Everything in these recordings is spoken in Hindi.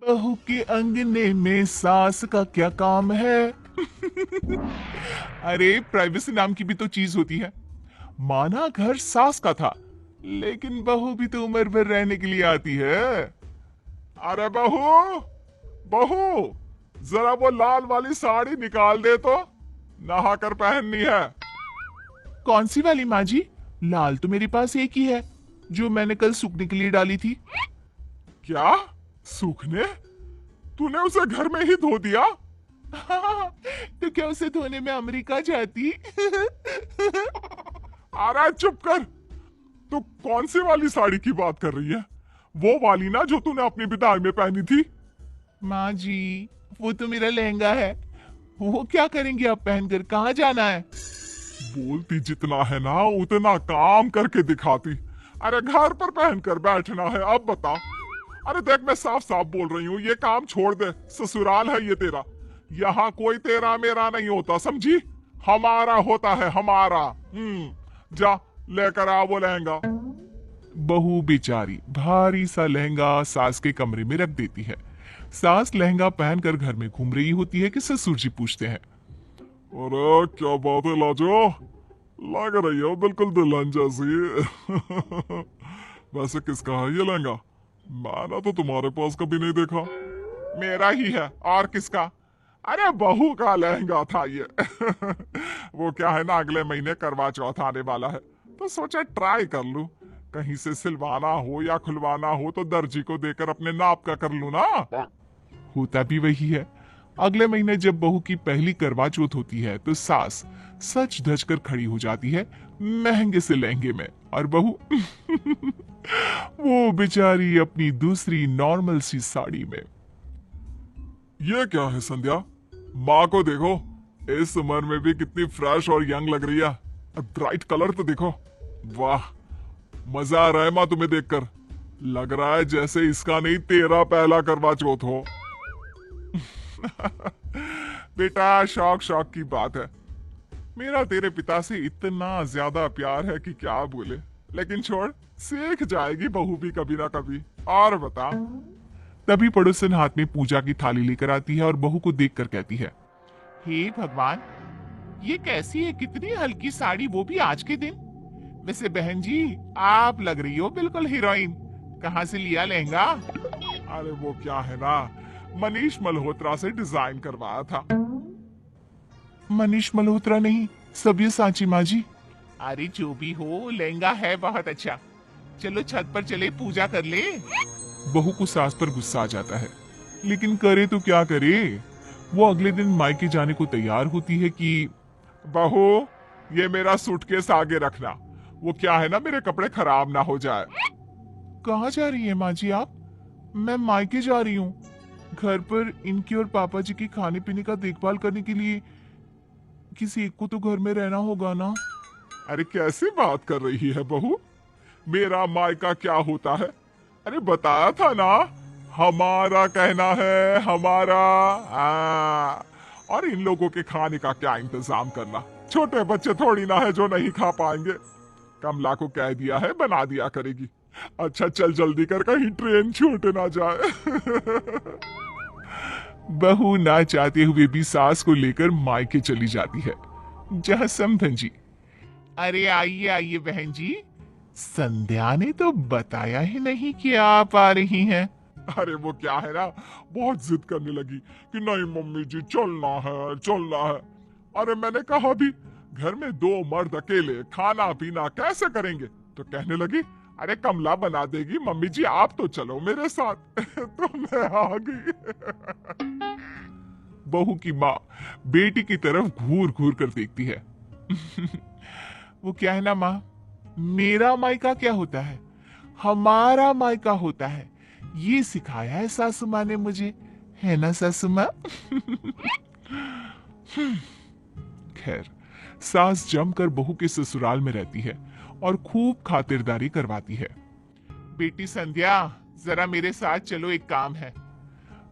बहू के अंगने में सास का क्या काम है। अरे प्राइवेसी नाम की भी तो चीज होती है। माना घर सास का था, लेकिन बहू भी तो उम्र भर रहने के लिए आती है। अरे बहू, बहू, जरा वो लाल वाली साड़ी निकाल दे तो, नहा कर पहननी है। कौन सी वाली माँ जी? लाल तो मेरे पास एक ही है, जो मैंने कल सूखने के लिए डाली थी। क्या? सूखने? तूने उसे घर में ही धो दिया? तो क्या उसे धोने में अमेरिका जाती? अरे चुप कर। तू कौन सी वाली साड़ी की बात कर रही है? वो वाली ना जो तूने अपनी विदाई में पहनी थी। माँ जी, वो तो मेरा लहंगा है। वो क्या करेंगे आप पहनकर? कहाँ जाना है? बोलती जितना है ना उतना काम करके दिखाती। अरे घर पर पहनकर बैठना है, अब बता। अरे देख, मैं साफ साफ बोल रही हूँ, ये काम छोड़ दे। ससुराल है ये तेरा, यहाँ कोई तेरा मेरा नहीं होता, समझी? हमारा होता है, हमारा। जा लेकर आ वो लहंगा। बहू बेचारी भारी सा लहंगा सास के कमरे में रख देती है। सास लहंगा पहनकर घर में घूम रही होती है कि ससुर जी पूछते हैं, अरे क्या बात है लाजो, लग रही हो बिल्कुल दुल्हन जैसी। वैसे किसका है ये लहंगा? मैंने तो तुम्हारे पास कभी नहीं देखा। मेरा ही है, और किसका? अरे बहू का लहंगा था ये। वो क्या है ना, अगले महीने करवा चौथ आने वाला है, तो सोचा ट्राई कर लूं। कहीं से सिलवाना हो या खुलवाना हो तो दर्जी को देकर अपने नाप का कर लूं ना। होता भी वही है। अगले महीने जब बहू की पहली करवा चौथ होती है तो सास सच धज कर खड़ी हो जाती है महंगे से लहंगे में, और बहू वो बेचारी अपनी दूसरी नॉर्मल सी साड़ी में। ये क्या है संध्या? माँ को देखो, इस उम्र में भी कितनी फ्रेश और यंग लग रही है। ब्राइट कलर तो देखो, वाह, मजा आ रहा है माँ तुम्हें देखकर। लग रहा है जैसे इसका नहीं तेरा पहला करवा चौथ हो। बेटा, शौक शौक की बात है। मेरा तेरे पिता से इतना ज्यादा प्यार है कि क्या बोले। लेकिन छोड़, सीख जाएगी बहू भी कभी ना कभी। और बता। तभी पड़ोसन हाथ में पूजा की थाली लेकर आती है और बहू को देखकर कहती है, हे भगवान, ये कैसी है? कितनी हल्की साड़ी, वो भी आज के दिन। वैसे बहन जी, आप लग रही हो बिल्कुल हीरोइन। कहाँ से लिया लहंगा? अरे वो क्या है ना, मनीष मल्होत्रा से डिजाइन करवाया था। मनीष मल्होत्रा नहीं, सब्यसाची माँ जी। अरे जो भी हो, लहंगा है बहुत अच्छा। चलो छत पर चले, पूजा कर ले। बहू को सास पर गुस्सा आ जाता है, लेकिन करे तो क्या करे। वो अगले दिन मायके जाने को तैयार होती है कि बहू, ये मेरा सूटकेस आगे रखना। वो क्या है ना, मेरे कपड़े खराब ना हो जाए। कहाँ जा रही है माँ जी आप? मैं मायके जा रही हूँ। घर पर इनकी और पापा जी की खाने पीने का देखभाल करने के लिए किसी एक को तो घर में रहना होगा ना। अरे कैसी बात कर रही है बहू? मेरा मायका क्या होता है? अरे बताया था ना, हमारा कहना है, हमारा। और इन लोगों के खाने का क्या इंतजाम करना? छोटे बच्चे थोड़ी ना है जो नहीं खा पाएंगे। कमला को कह दिया है, बना दिया करेगी। अच्छा चल जल्दी कर, कहीं ट्रेन छूट ना जाए। बहू ना चाहते हुए भी सास को लेकर मायके चली जाती है, जहां समधन जी, अरे आइए आइए बहन जी, संध्या ने तो बताया ही नहीं कि आप आ रही हैं। अरे वो क्या है ना, बहुत जिद करने लगी कि नहीं मम्मी जी, चलना है चलना है। अरे मैंने कहा भी, घर में दो मर्द अकेले खाना पीना कैसे करेंगे? तो कहने लगी, अरे कमला बना देगी, मम्मी जी आप तो चलो मेरे साथ। तो मैं आ गई। बहू की माँ बेटी की तरफ घूर घूर कर देखती है। वो क्या है ना माँ, मेरा मायका क्या होता है, हमारा मायका होता है, ये सिखाया है सासू माँ ने मुझे, है ना सासू माँ? खैर, सास जमकर बहू के ससुराल में रहती है और खूब खातिरदारी करवाती है। बेटी संध्या, जरा मेरे साथ चलो, एक काम है।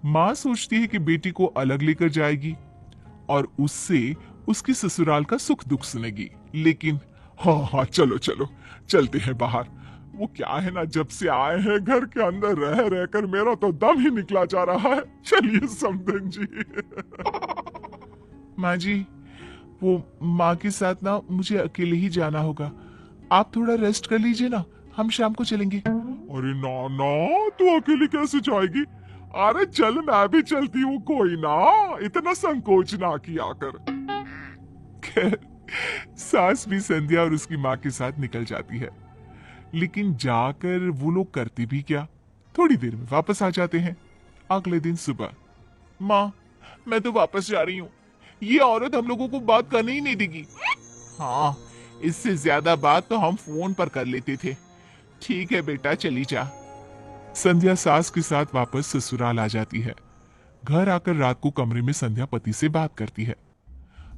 माँ सोचती है कि बेटी को अलग लेकर जाएगी और उससे उसकी ससुराल का सुख दुख सुनेगी, लेकिन हाँ हाँ चलो चलो, चलते हैं बाहर। वो क्या है ना, जब से आए हैं घर के अंदर रह रहकर मेरा तो दम ही निकला जा रहा है। चलिए समधन जी। माँ जी, वो माँ के साथ ना मुझे अकेले ही जाना होगा। आप थोड़ा रेस्ट कर लीजिए ना, हम शाम को चलेंगे। अरे ना ना, तू अकेली कैसे जाएगी? अरे चल, मैं भी चलती हूँ, कोई ना, इतना संकोच ना किया कर। खैर, सास भी संध्या और उसकी माँ के साथ निकल जाती है, लेकिन जाकर वो लोग करते भी क्या, थोड़ी देर में वापस आ जाते हैं। अगले दिन सुबह, माँ, मैं तो वापस जा रही हूँ। ये औरत हम लोगों को बात करने ही नहीं देगी। हाँ, इससे ज्यादा बात तो हम फोन पर कर लेते थे। ठीक है बेटा, चली जा। संध्या सास के साथ वापस ससुराल आ जाती है। घर आकर रात को कमरे में संध्या पति से बात करती है।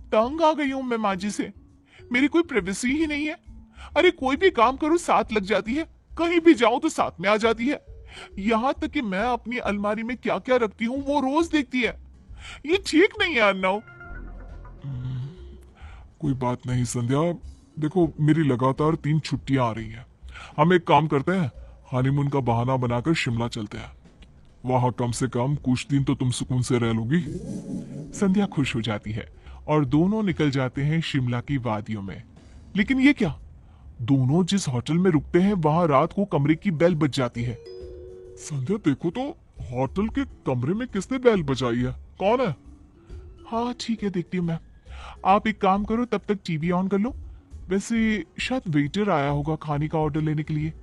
तंग आ गई हूं मैं माँ जी से, मेरी कोई प्राइवेसी ही नहीं है। अरे कोई भी काम करो साथ लग जाती है, कहीं भी जाऊं तो साथ में आ जाती है। यहाँ तक कि मैं अपनी अलमारी में क्या क्या रखती हूँ वो रोज देखती है। ये ठीक नहीं है अन्नव। कोई बात नहीं संध्या, देखो मेरी लगातार 3 छुट्टियां आ रही हैं। हम एक काम करते हैं, हनीमून का बहाना बनाकर शिमला चलते हैं। वहां कम से कम कुछ दिन तो तुम सुकून से रह लोगी। संध्या खुश हो जाती है और दोनों निकल जाते हैं शिमला की वादियों में। लेकिन ये क्या, दोनों जिस होटल में रुकते हैं वहां रात को कमरे की बेल बज जाती है। संध्या देखो तो, होटल के कमरे में किसने बेल बजाई है, कौन है? हाँ ठीक है, देखती हूँ मैं। आप एक काम करो, तब तक टीवी ऑन कर लो। वैसे शायद वेटर आया होगा खाने का ऑर्डर लेने के लिए।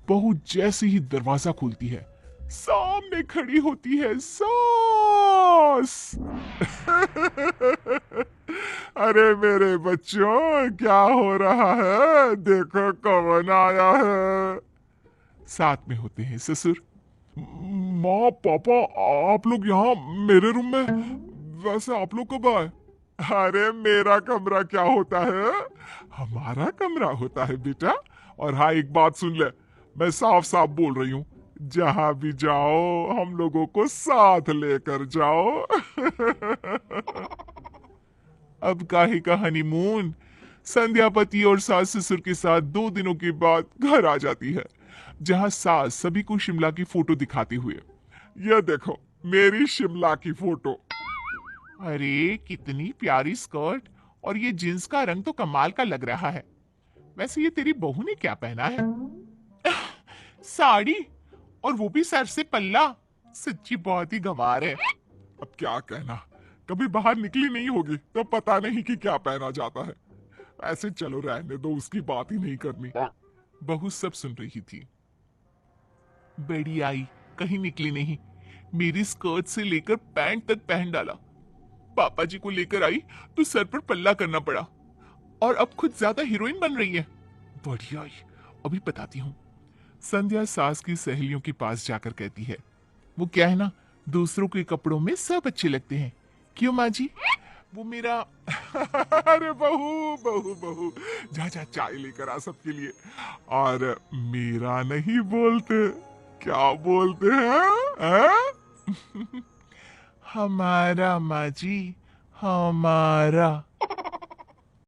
बहू जैसे ही दरवाजा खोलती है, सामने खड़ी होती है सास। अरे मेरे बच्चों, क्या हो रहा है? देखो कौन आया है। साथ में होते हैं ससुर। माँ पापा, आप लोग यहाँ मेरे रूम में? वैसे आप लोग कब आए? अरे मेरा कमरा क्या होता है, हमारा कमरा होता है बेटा। और हाँ, एक बात सुन ले, मैं साफ साफ बोल रही हूँ, जहां भी जाओ हम लोगों को साथ लेकर जाओ। अब काहे का हनीमून। संध्या पति और सास ससुर के साथ 2 दिनों के बाद घर आ जाती है, जहां सास सभी को शिमला की फोटो दिखाते हुए, ये देखो मेरी शिमला की फोटो। अरे कितनी प्यारी स्कर्ट, और ये जींस का रंग तो कमाल का लग रहा है। वैसे ये तेरी बहू ने क्या पहना है? साड़ी, और वो भी सर से पल्ला। सच्ची बहुत ही गंवार है। अब क्या कहना, कभी बाहर निकली नहीं होगी तो पता नहीं कि क्या पहना जाता है। ऐसे चलो रहने दो, उसकी बात ही नहीं करनी। बहू सब सुन रही थी। बड़ी आई, कहीं निकली नहीं, मेरी स्कर्ट से लेकर पैंट तक पहन डाला। पापा जी को लेकर आई तो सर पर पल्ला करना पड़ा, और अब खुद ज्यादा हीरोइन बन रही है। बढ़िया आई, अभी बताती हूँ। संध्या सास की सहेलियों के पास जाकर कहती है, वो क्या है ना, दूसरों के कपड़ों में सब अच्छे लगते हैं। क्यों माँ जी? वो मेरा अरे बहू बहू बहू, जा जा चाय लेकर आ सबके लिए। और मेरा नहीं बोलते, क्या बोलते हैं? हमारा माँ जी, हमारा।